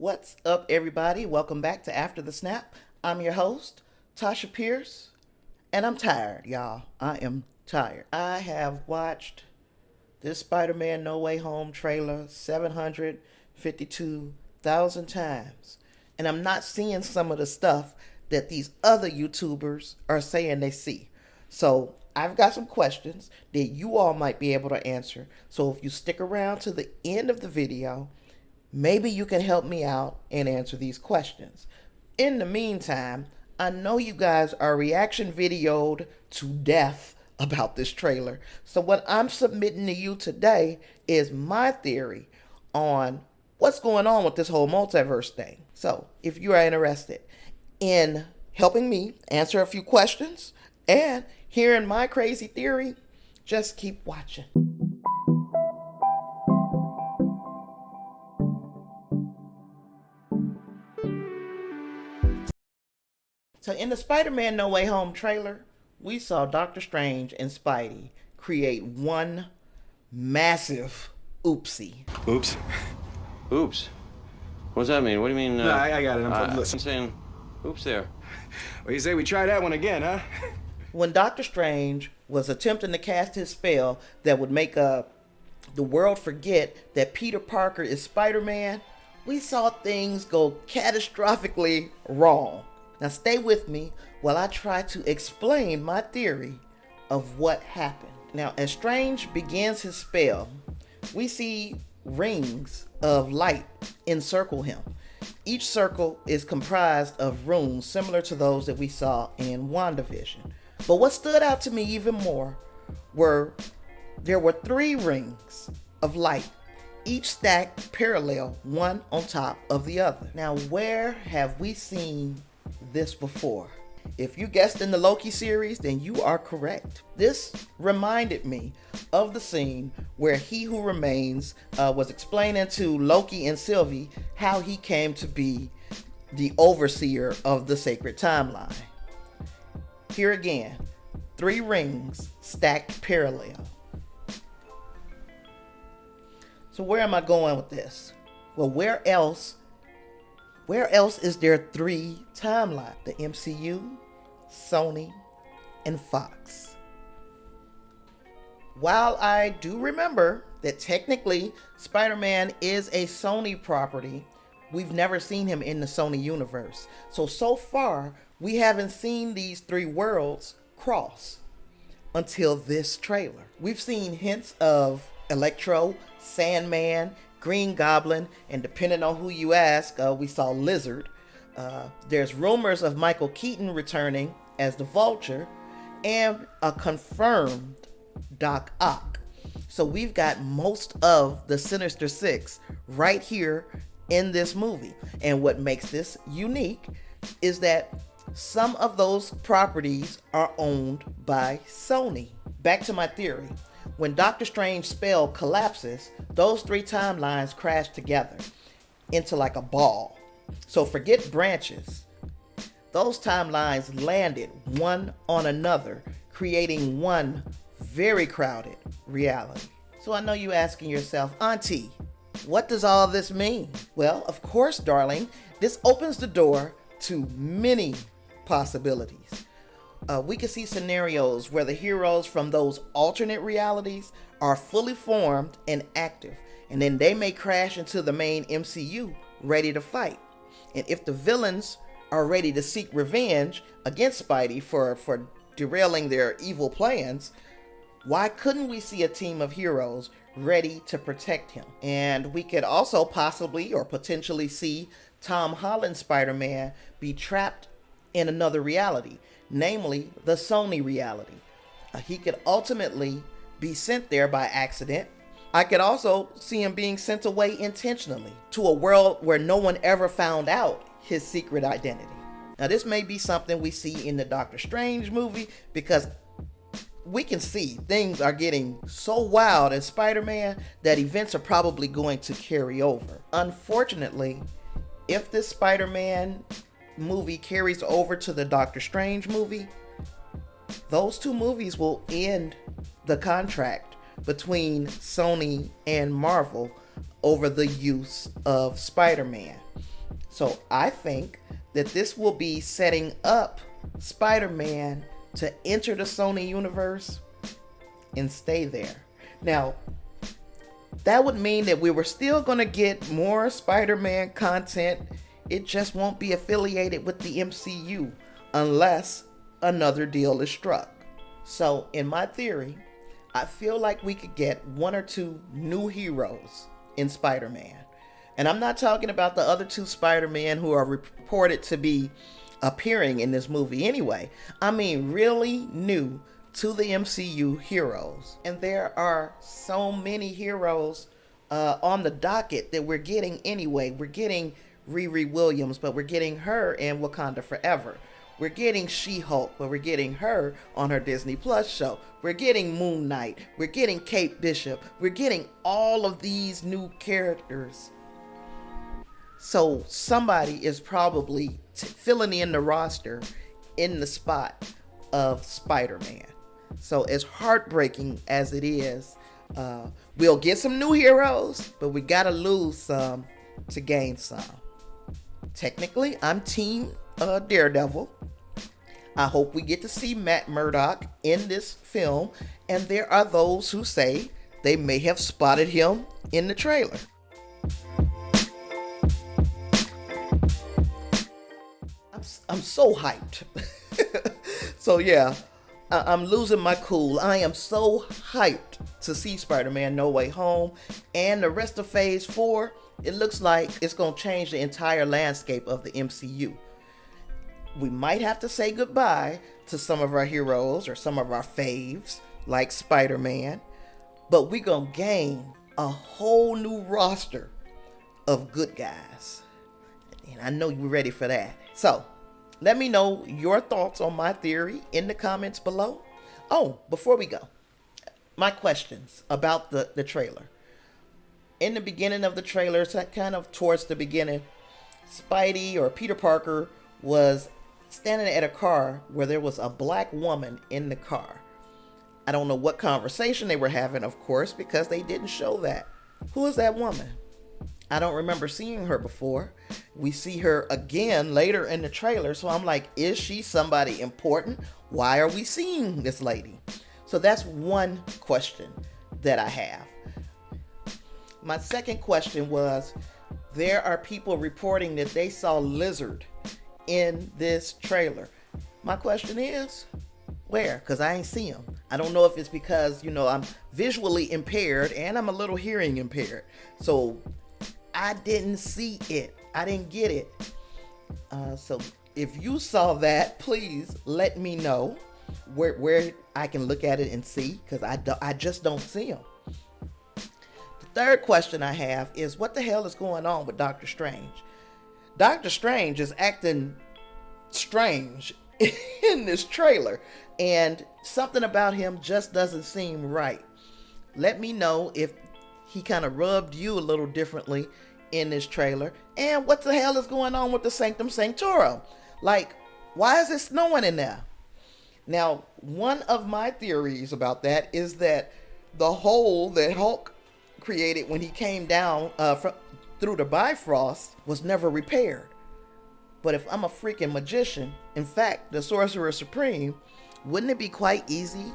What's up, everybody? Welcome back to After the Snap. I'm your host, Tasha Pierce, and I'm tired, y'all. I am tired. I have watched this Spider-Man No Way Home trailer 752,000 times, and I'm not seeing some of the stuff that these other YouTubers are saying they see. So I've got some questions that you all might be able to answer. So if you stick around to the end of the video, maybe you can help me out and answer these questions. In the meantime, I know you guys are reaction videoed to death about this trailer. So what I'm submitting to you today is my theory on what's going on with this whole multiverse thing. So if you are interested in helping me answer a few questions and hearing my crazy theory, just keep watching. So in the Spider-Man No Way Home trailer, we saw Doctor Strange and Spidey create one massive oopsie. Oops. Oops. What does that mean? What do you mean? No, I got it. I'm Listen. saying, oops there. Well, you say we try that one again, huh? When Doctor Strange was attempting to cast his spell that would make the world forget that Peter Parker is Spider-Man, we saw things go catastrophically wrong. Now stay with me while I try to explain my theory of what happened. Now, as Strange begins his spell, we see rings of light encircle him. Each circle is comprised of runes similar to those that we saw in WandaVision. But what stood out to me even more there were 3 rings of light, each stacked parallel, one on top of the other. Now, where have we seen this before? If you guessed in the Loki series, then you are correct. This reminded me of the scene where He Who Remains was explaining to Loki and Sylvie how he came to be the overseer of the sacred timeline. Here again, 3 rings stacked parallel. So where am I going with this? Well, where else is there 3 timelines? The MCU, Sony, and Fox. While I do remember that technically Spider-Man is a Sony property, we've never seen him in the Sony universe. So far, we haven't seen these 3 worlds cross until this trailer. We've seen hints of Electro, Sandman, Green Goblin, and depending on who you ask, we saw Lizard. There's rumors of Michael Keaton returning as the Vulture, and a confirmed Doc Ock. So we've got most of the Sinister Six right here in this movie. And what makes this unique is that some of those properties are owned by Sony. Back to my theory. When Doctor Strange's spell collapses, those 3 timelines crash together into like a ball. So forget branches. Those timelines landed one on another, creating one very crowded reality. So I know you asking yourself, Auntie, what does all this mean? Well, of course, darling, this opens the door to many possibilities. We can see scenarios where the heroes from those alternate realities are fully formed and active, and then they may crash into the main MCU ready to fight. And if the villains are ready to seek revenge against Spidey for derailing their evil plans, why couldn't we see a team of heroes ready to protect him? And we could also possibly or potentially see Tom Holland's Spider-Man be trapped in another reality, namely the Sony reality. He could ultimately be sent there by accident. I could also see him being sent away intentionally to a world where no one ever found out his secret identity. Now, this may be something we see in the Doctor Strange movie, because we can see things are getting so wild in Spider-Man that events are probably going to carry over. Unfortunately, if this Spider-Man movie carries over to the Doctor Strange movie, those 2 movies will end the contract between Sony and Marvel over the use of Spider-Man. So I think that this will be setting up Spider-Man to enter the Sony universe and stay there. Now, that would mean that we were still going to get more Spider-Man content. It just won't be affiliated with the MCU unless another deal is struck. So, in my theory, I feel like we could get one or two new heroes in Spider-Man. And I'm not talking about the other two Spider-Man who are reported to be appearing in this movie anyway. I mean really new to the MCU heroes. And there are so many heroes on the docket that we're getting anyway. We're getting Riri Williams, but we're getting her in Wakanda Forever. We're getting She-Hulk, but we're getting her on her Disney Plus show. We're getting Moon Knight. We're getting Kate Bishop. We're getting all of these new characters. So somebody is probably filling in the roster in the spot of Spider-Man. So as heartbreaking as it is, we'll get some new heroes, but we gotta lose some to gain some. Technically, I'm team Daredevil. I hope we get to see Matt Murdock in this film, and there are those who say they may have spotted him in the trailer. I'm so hyped. So yeah, I'm losing my cool. I am so hyped to see Spider-Man No Way Home and the rest of Phase 4. It looks like it's going to change the entire landscape of the MCU. We might have to say goodbye to some of our heroes or some of our faves, like Spider-Man, but we're going to gain a whole new roster of good guys. And I know you're ready for that. So, let me know your thoughts on my theory in the comments below. Oh, before we go, my questions about the trailer. In the beginning of the trailer, kind of towards the beginning, Spidey or Peter Parker was standing at a car where there was a black woman in the car. I don't know what conversation they were having, of course, because they didn't show that. Who is that woman? I don't remember seeing her before. We see her again later in the trailer, so I'm like, is she somebody important? Why are we seeing this lady? So that's one question that I have. My second question was, there are people reporting that they saw Lizard in this trailer. My question is, where? Because I ain't see him. I don't know if it's because, I'm visually impaired and I'm a little hearing impaired. So I didn't see it. I didn't get it. So if you saw that, please let me know where I can look at it and see, because I just don't see him. The third question I have is, what the hell is going on with Doctor Strange? Doctor Strange is acting strange in this trailer, and something about him just doesn't seem right. Let me know if he kind of rubbed you a little differently in this trailer, and what the hell is going on with the Sanctum Sanctorum? Like, why is it snowing in there? Now, one of my theories about that is that the hole that Hulk created when he came down through the Bifrost was never repaired. But if I'm a freaking magician, in fact, the Sorcerer Supreme, wouldn't it be quite easy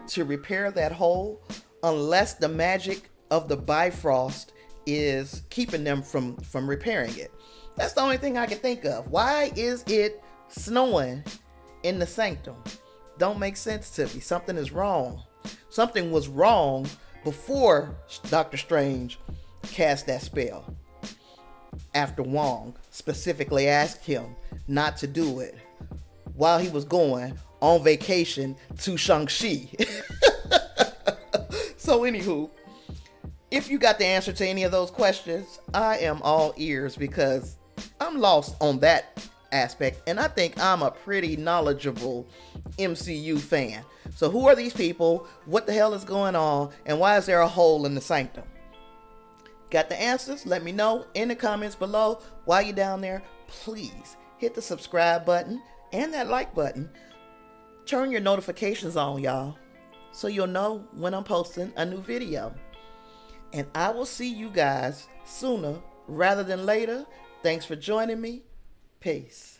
to repair that hole unless the magic of the Bifrost is keeping them from repairing it? That's the only thing I can think of. Why is it snowing in the Sanctum? Don't make sense to me. Something is wrong. Something was wrong before Doctor Strange cast that spell, after Wong specifically asked him not to do it while he was going on vacation to Shang-Chi. So anywho, if you got the answer to any of those questions, I am all ears, because I'm lost on that aspect, and I think I'm a pretty knowledgeable MCU fan. So who are these people? What the hell is going on? And why is there a hole in the Sanctum? Got the answers? Let me know in the comments below. While you're down there, please hit the subscribe button and that like button. Turn your notifications on, y'all, so you'll know when I'm posting a new video. And I will see you guys sooner rather than later Thanks for joining me. Peace.